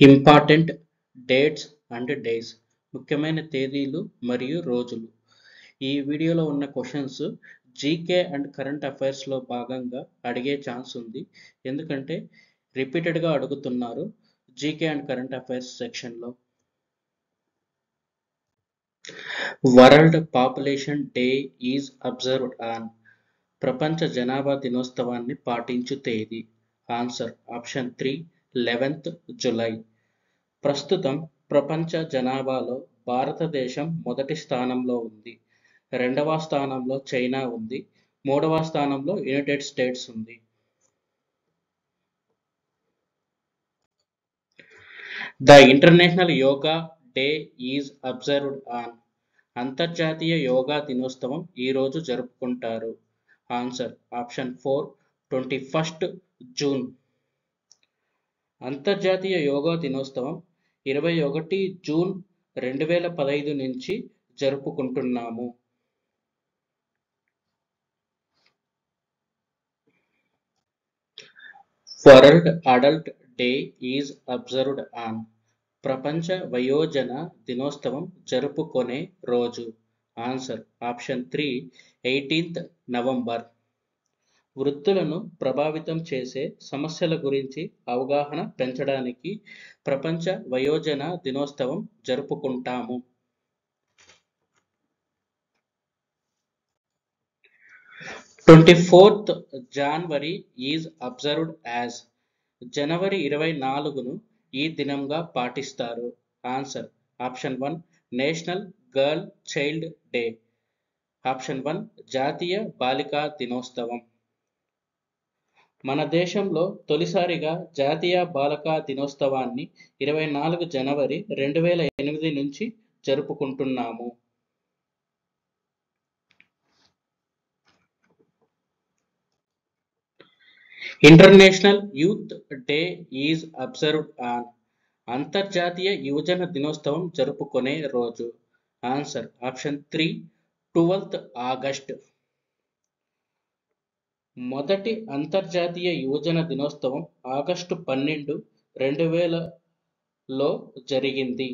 Important dates and days ముఖ్యమైన తేదీలు మరియు రోజులు. ఈ వీడియోలో ఉన్న క్వశ్చన్స్ జీకే అండ్ కరెంట్ అఫైర్స్లో భాగంగా అడిగే ఛాన్స్ ఉంది. ఎందుకంటే రిపీటెడ్గా అడుగుతున్నారు జీకే అండ్ కరెంట్ అఫైర్స్ సెక్షన్లో. World population day is observed on. ప్రపంచ జనాభా దినోత్సవాన్ని పాటించు తేదీ. Answer option 3 11th July. ప్రస్తుతం ప్రపంచ జనాభాలో భారతదేశం మొదటి స్థానంలో ఉంది. రెండవ స్థానంలో చైనా ఉంది. మూడవ స్థానంలో యునైటెడ్ స్టేట్స్ ఉంది. The international yoga day is observed on. అంతర్జాతీయ యోగా దినోత్సవం ఈ రోజు జరుపుకుంటారు. Answer option 4 21st June. అంతర్జాతీయ యోగా దినోత్సవం 21 జూన్ 2015 నుంచి జరుపుకుంటున్నాము. World adult day is observed on. ప్రపంచ వయోజన దినోత్సవం జరుపుకొనే రోజు. Answer option 3 18th November. వృద్ధులను ప్రభావితం చేసే సమస్యల గురించి అవగాహన పెంచడానికి ప్రపంచ వయోజన దినోత్సవం జరుపుకుంటాము. January 24th is observed as. జనవరి 24ను ఈ దినంగా పాటిస్తారు. Answer option 1 national girl child day. Option 1 జాతీయ బాలికా దినోత్సవం. మన దేశంలో తొలిసారిగా జాతీయ బాలికా దినోత్సవాన్ని 24 జనవరి 2008 నుంచి జరుపుకుంటున్నాము. International youth day is observed on. అంతర్జాతీయ యువజన దినోత్సవం జరుపుకునే రోజు. Answer option 3 12th August. మొదటి అంతర్జాతీయ యువజన దినోత్సవం ఆగస్టు 12, 2000లో జరిగింది.